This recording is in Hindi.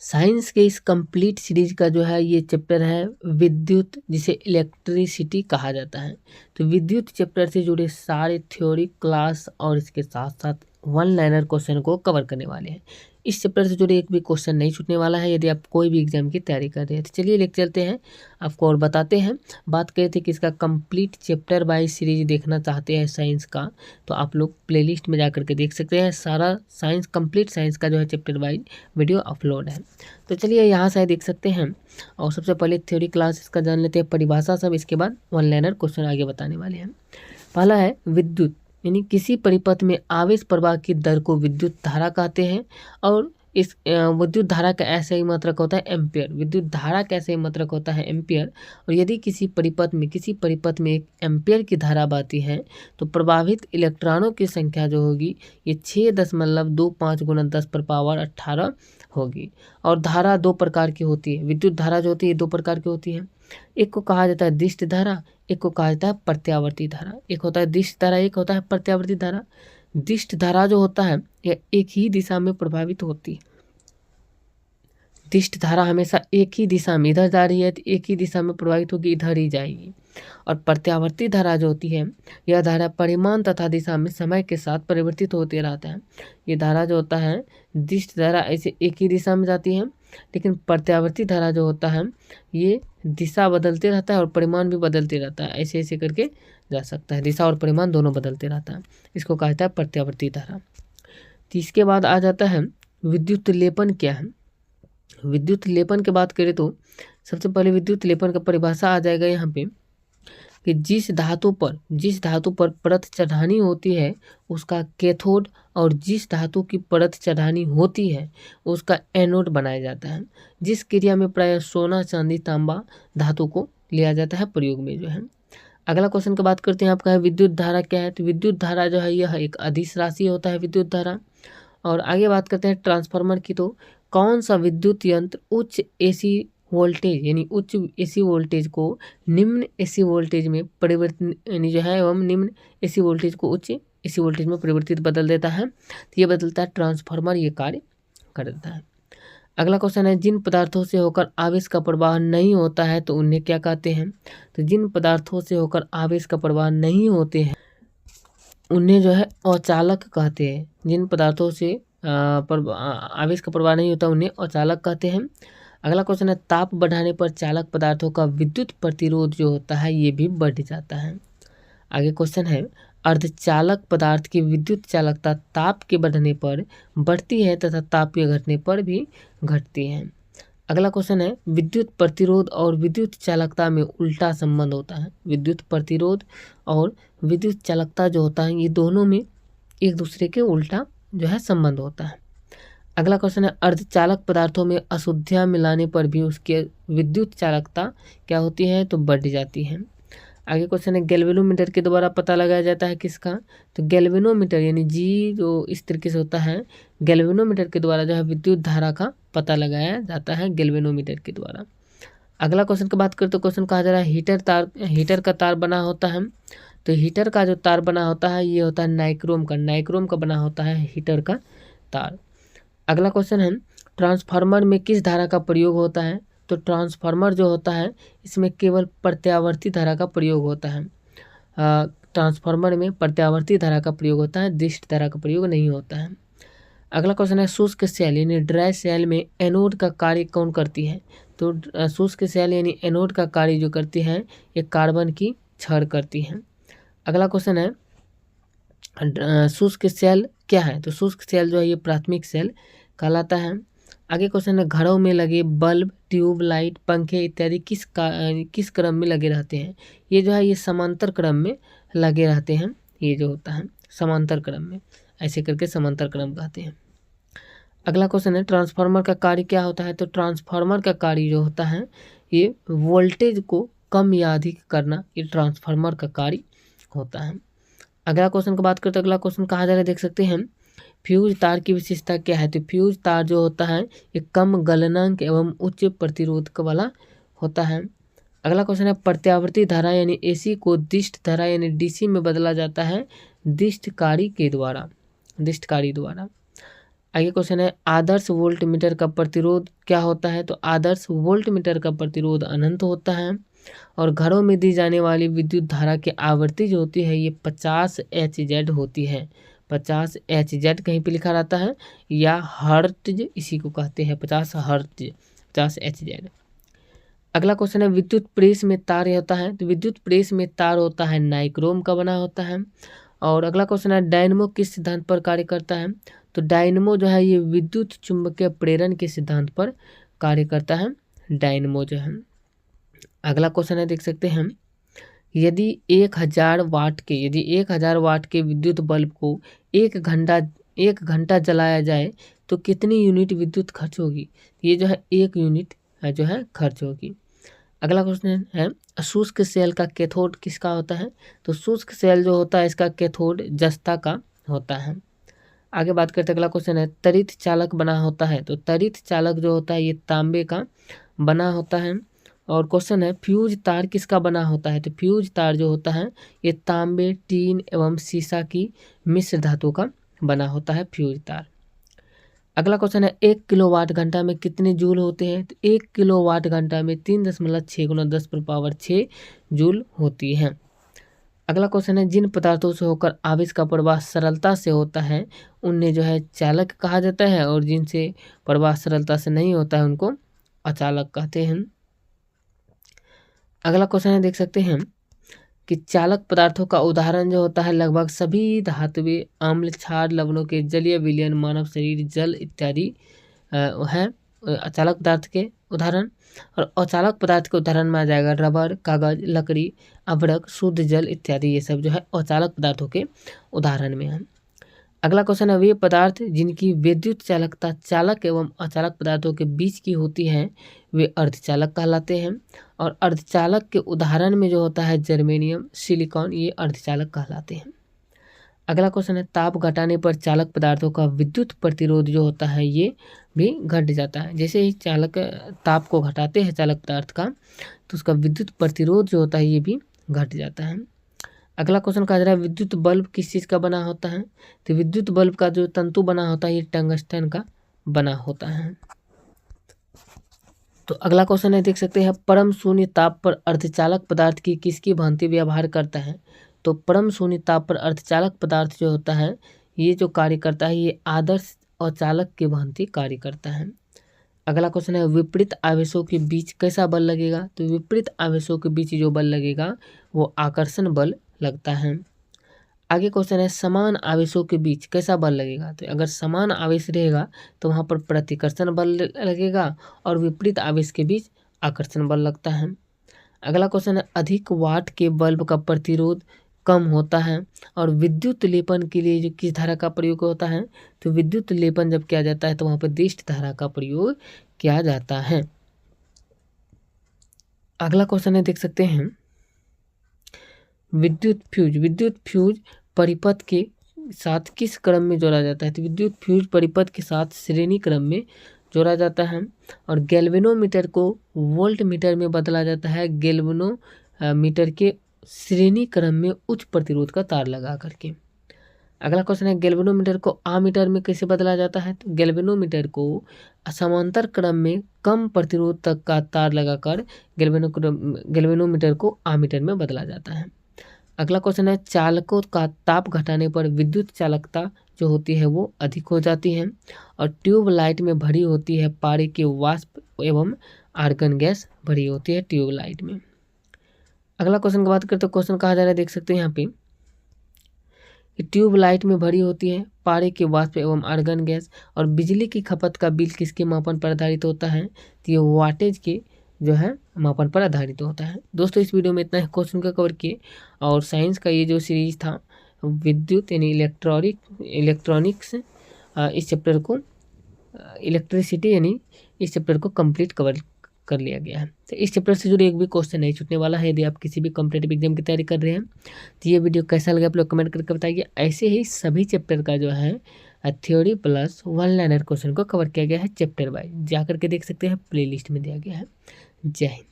साइंस के इस कंप्लीट सीरीज का जो है ये चैप्टर है विद्युत, जिसे इलेक्ट्रिसिटी कहा जाता है। तो विद्युत चैप्टर से जुड़े सारे थ्योरी क्लास और इसके साथ साथ वन लाइनर क्वेश्चन को कवर करने वाले हैं। इस चैप्टर से जुड़े एक भी क्वेश्चन नहीं छूटने वाला है यदि आप कोई भी एग्जाम की तैयारी कर रहे हैं। तो चलिए लेके चलते हैं आपको और बताते हैं। बात करें थे कि इसका कंप्लीट चैप्टर वाइज सीरीज देखना चाहते हैं साइंस का, तो आप लोग प्लेलिस्ट में जा करके देख सकते हैं। सारा साइंस कंप्लीट साइंस का जो है चैप्टर वाइज वीडियो अपलोड है। तो चलिए यहाँ से देख सकते हैं। और सबसे पहले थ्योरी क्लास इसका जान लेते हैं, परिभाषा सब, इसके बाद वन लाइनर क्वेश्चन आगे बताने वाले हैं। पहला है विद्युत, यानी किसी परिपथ में आवेश प्रवाह की दर को विद्युत धारा कहते हैं। और इस विद्युत धारा का ऐसा ही मात्रक होता है एम्पियर। विद्युत धारा का ऐसा ही मात्रक होता है एम्पियर। और यदि किसी परिपथ में एक एम्पियर की धारा बहती है तो प्रभावित इलेक्ट्रॉनों की संख्या जो होगी ये 6.25 गुना 10⁻18 होगी। और धारा दो प्रकार की होती है। विद्युत धारा जो होती है दो प्रकार की होती है। एक को कहा जाता है दिष्ट धारा, एक को कहा जाता है प्रत्यावर्ती धारा। एक होता है दिष्ट धारा, एक होता है प्रत्यावर्ती धारा। दिष्ट धारा जो होता है यह एक ही दिशा में प्रभावित होती है। दिष्ट धारा हमेशा एक ही दिशा में, इधर जा रही है तो एक ही दिशा में प्रभावित होगी, इधर ही जाएगी। और प्रत्यावर्ती धारा जो होती है यह धारा परिमाण तथा दिशा में समय के साथ परिवर्तित होते रहता है। ये धारा जो होता है दिष्ट धारा ऐसे एक ही दिशा में जाती है, लेकिन प्रत्यावर्ती धारा जो होता है ये दिशा बदलते रहता है और परिमाण भी बदलते रहता है। ऐसे ऐसे करके जा सकता है, दिशा और परिमाण दोनों बदलते रहता है। इसको कहा जाता है प्रत्यावर्ती धारा। तो इसके बाद आ जाता है विद्युत लेपन क्या है। विद्युत लेपन की बात करें तो सबसे पहले विद्युत लेपन का परिभाषा आ जाएगा यहाँ पे कि जिस धातु पर परत चढ़ानी होती है उसका कैथोड, और जिस धातु की परत चढ़ानी होती है उसका एनोड बनाया जाता है। जिस क्रिया में प्राय सोना चांदी तांबा धातु को लिया जाता है प्रयोग में जो है। अगला क्वेश्चन की बात करते हैं, आपका है विद्युत धारा क्या है। तो विद्युत धारा जो है यह एक अदिश राशि होता है विद्युत धारा। और आगे बात करते हैं ट्रांसफार्मर की। तो कौन सा विद्युत यंत्र उच्च एसी वोल्टेज यानी उच्च एसी वोल्टेज को निम्न एसी वोल्टेज में परिवर्तित यानी जो है एवं निम्न एसी वोल्टेज को उच्च एसी वोल्टेज में परिवर्तित बदल देता है। तो ये बदलता है ट्रांसफार्मर, ये कार्य कर देता है। अगला क्वेश्चन है जिन पदार्थों से होकर आवेश का प्रवाह नहीं होता है तो उन्हें क्या कहते हैं। तो जिन पदार्थों से होकर आवेश का प्रवाह नहीं होते हैं उन्हें जो है अचालक कहते हैं। जिन पदार्थों से आवेश का प्रवाह नहीं होता उन्हें अचालक कहते हैं। अगला क्वेश्चन है ताप बढ़ाने पर चालक पदार्थों का विद्युत प्रतिरोध जो होता है ये भी बढ़ जाता है। आगे क्वेश्चन है अर्धचालक पदार्थ की विद्युत चालकता ताप के बढ़ने पर बढ़ती है तथा ताप के घटने पर भी घटती है। अगला क्वेश्चन है विद्युत प्रतिरोध और विद्युत चालकता में उल्टा संबंध होता है। विद्युत प्रतिरोध और विद्युत चालकता जो होता है ये दोनों में एक दूसरे के उल्टा जो है संबंध होता है। अगला क्वेश्चन है अर्धचालक पदार्थों में अशुद्धियाँ मिलाने पर भी उसकी विद्युत चालकता क्या होती है तो बढ़ जाती है। आगे क्वेश्चन है गैल्वेनोमीटर के द्वारा पता लगाया जाता है किसका। तो गैल्वेनोमीटर यानी जी जो इस तरीके से होता है, गैल्वेनोमीटर के द्वारा जो है विद्युत धारा का पता लगाया जाता है गैल्वेनोमीटर के द्वारा। अगला क्वेश्चन की बात करें तो क्वेश्चन कहा जा रहा है हीटर का तार बना होता है। तो हीटर का जो तार बना होता है ये होता है नाइक्रोम का बना होता है हीटर का तार। अगला क्वेश्चन है ट्रांसफार्मर में किस धारा का प्रयोग होता है। तो ट्रांसफार्मर जो होता है इसमें केवल प्रत्यावर्ती धारा का प्रयोग होता है। ट्रांसफार्मर में प्रत्यावर्ती धारा का प्रयोग होता है, दिष्ट धारा का प्रयोग नहीं होता है। अगला क्वेश्चन है शुष्क सेल यानी ड्राई सेल में एनोड का कार्य कौन करती है। तो शुष्क सेल यानी एनोड का कार्य जो करती है ये कार्बन की छड़ करती है। अगला क्वेश्चन है शुष्क सेल क्या है। तो शुष्क सेल जो है ये प्राथमिक सेल कहलाता है। आगे क्वेश्चन है घरों में लगे बल्ब ट्यूब लाइट पंखे इत्यादि किस क्रम में लगे रहते हैं। ये जो है ये समांतर क्रम में लगे रहते हैं। ये जो होता है समांतर क्रम में, ऐसे करके समांतर क्रम कहते हैं। अगला क्वेश्चन है ट्रांसफार्मर का कार्य क्या होता है। तो ट्रांसफार्मर का कार्य जो होता है ये वोल्टेज को कम या अधिक करना, ये ट्रांसफार्मर का कार्य होता है। अगला क्वेश्चन की बात करते हैं, अगला क्वेश्चन कहा जा रहा है देख सकते हैं फ्यूज तार की विशेषता क्या है। तो फ्यूज तार जो होता है ये कम गलनांक एवं उच्च प्रतिरोधक वाला होता है। अगला क्वेश्चन है प्रत्यावर्ती धारा यानी एसी को दिष्ट धारा यानी डीसी में बदला जाता है दिष्टकारी द्वारा। आगे क्वेश्चन है आदर्श वोल्ट मीटर का प्रतिरोध क्या होता है? तो आदर्श वोल्ट मीटर का प्रतिरोध अनंत होता है और घरों में दी जाने वाली विद्युत धारा की आवृत्ति जो होती है ये 50 Hz होती है। 50 Hz कहीं पे लिखा रहता है या हर्ट्ज इसी को कहते हैं, 50 हर्ट्ज, 50 Hz। अगला क्वेश्चन है विद्युत प्रेस में तार होता है? तो विद्युत प्रेस में तार होता है नाइक्रोम का बना होता है। और अगला क्वेश्चन है डायनमो किस सिद्धांत पर कार्य करता है? तो डायनमो जो है ये विद्युत चुंबकीय प्रेरण के सिद्धांत पर कार्य करता है डायनमो जो है। अगला क्वेश्चन है देख सकते हैं यदि 1000 वाट के विद्युत बल्ब को एक घंटा जलाया जाए तो कितनी यूनिट विद्युत खर्च होगी? ये जो है 1 यूनिट जो है खर्च होगी। अगला क्वेश्चन है शुष्क सेल का कैथोड किसका होता है? तो शुष्क सेल जो होता है इसका कैथोड जस्ता का होता है। आगे बात करते हैं, अगला क्वेश्चन है त्वरित चालक बना होता है? तो त्वरित चालक जो होता है ये तांबे का बना होता है। और क्वेश्चन है फ्यूज तार किसका बना होता है? तो फ्यूज तार जो होता है ये तांबे, टीन एवं सीसा की मिश्र धातु का बना होता है फ्यूज तार। अगला क्वेश्चन है 1 किलोवाट घंटा में कितने जूल होते हैं? तो 1 किलोवाट घंटा में 3.6 × 10⁻6 जूल होती है। अगला क्वेश्चन है जिन पदार्थों से होकर आवेश का प्रवाह सरलता से होता है उन्हें जो है चालक कहा जाता है और जिनसे प्रवाह सरलता से नहीं होता है उनको अचालक कहते हैं। अगला क्वेश्चन है देख सकते हैं कि चालक पदार्थों का उदाहरण जो होता है लगभग सभी धातुएं, अम्ल, क्षार, लवणों के जलीय विलयन, मानव शरीर, जल इत्यादि है अचालक पदार्थ के उदाहरण। और अचालक पदार्थ के उदाहरण में आ जाएगा रबर, कागज, लकड़ी, अभ्रक, शुद्ध जल इत्यादि, ये सब जो है अचालक पदार्थों के उदाहरण में है। अगला क्वेश्चन है वे पदार्थ जिनकी विद्युत चालकता चालक एवं अचालक पदार्थों के बीच की होती है वे अर्धचालक कहलाते हैं। और अर्धचालक के उदाहरण में जो होता है जर्मेनियम, सिलिकॉन, ये अर्धचालक कहलाते हैं। अगला क्वेश्चन है ताप घटाने पर चालक पदार्थों का विद्युत प्रतिरोध जो होता है ये भी घट जाता है। जैसे ही चालक ताप को घटाते हैं चालक पदार्थ का तो उसका विद्युत प्रतिरोध जो होता है ये भी घट जाता है। अगला क्वेश्चन कहा जा रहा है विद्युत बल्ब किस चीज़ का बना होता है? तो विद्युत बल्ब का जो तंतु बना होता है ये टंगस्टन का बना होता है। तो अगला क्वेश्चन है देख सकते हैं परम शून्य ताप पर अर्धचालक पदार्थ की किसकी भांति व्यवहार करता है? तो परम शून्य ताप पर अर्धचालक पदार्थ जो होता है ये जो कार्य करता है ये आदर्श अचालक की भांति कार्य करता है। अगला क्वेश्चन है विपरीत आवेशों के बीच कैसा बल लगेगा? तो विपरीत आवेशों के बीच जो बल लगेगा वो आकर्षण बल लगता है। आगे क्वेश्चन है समान आवेशों के बीच कैसा बल लगेगा? तो अगर समान आवेश रहेगा तो वहाँ पर प्रतिकर्षण बल लगेगा और विपरीत आवेश के बीच आकर्षण बल लगता है। अगला क्वेश्चन है अधिक वाट के बल्ब का प्रतिरोध कम होता है और विद्युत लेपन के लिए जो किस धारा का प्रयोग होता है? तो विद्युत लेपन जब किया जाता है तो वहाँ पर दिष्ट धारा का प्रयोग किया जाता है। अगला क्वेश्चन है देख सकते हैं विद्युत फ्यूज परिपथ के साथ किस क्रम में जोड़ा जाता है? तो विद्युत फ्यूज परिपथ के साथ श्रेणी क्रम में जोड़ा जाता है। और गैल्वेनोमीटर को वोल्ट मीटर में बदला जाता है गैल्वेनोमीटर के श्रेणी क्रम में उच्च प्रतिरोध का तार लगा करके। अगला क्वेश्चन है गैल्वेनोमीटर को आमीटर में कैसे बदला जाता है? तो गैल्वेनोमीटर को समांतर क्रम में कम प्रतिरोध तक का तार लगाकर गैल्वेनोमीटर को आमीटर में बदला जाता है। अगला क्वेश्चन है चालकों का ताप घटाने पर विद्युत चालकता जो होती है वो अधिक हो जाती है और ट्यूब लाइट में भरी होती है पारे के वाष्प एवं आर्गन गैस भरी होती है ट्यूब लाइट में। अगला क्वेश्चन की बात करते हैं क्वेश्चन कहा जा रहा है देख सकते हैं यहाँ पे ट्यूब लाइट में भरी होती है पारे के वाष्प एवं आर्गन गैस और बिजली की खपत का बिल किसके मापन पर आधारित होता है? तो ये वाटेज के जो है मापन पर आधारित होता है। दोस्तों इस वीडियो में इतना ही क्वेश्चन का कवर किए और साइंस का ये जो सीरीज था विद्युत यानी इलेक्ट्रॉनिक्स इस चैप्टर को इलेक्ट्रिसिटी यानी इस चैप्टर को कंप्लीट कवर कर लिया गया है। तो इस चैप्टर से जुड़े एक भी क्वेश्चन नहीं छूटने वाला है। यदि आप किसी भी कॉम्पिटेटिव एग्जाम की तैयारी कर रहे हैं तो ये वीडियो कैसा लगा आप लोग कमेंट करके बताइए। ऐसे ही सभी चैप्टर का जो है theory plus one liner question को कवर किया गया है चैप्टर वाइज, जाकर के देख सकते हैं प्लेलिस्ट में दिया गया है। जय हिंद।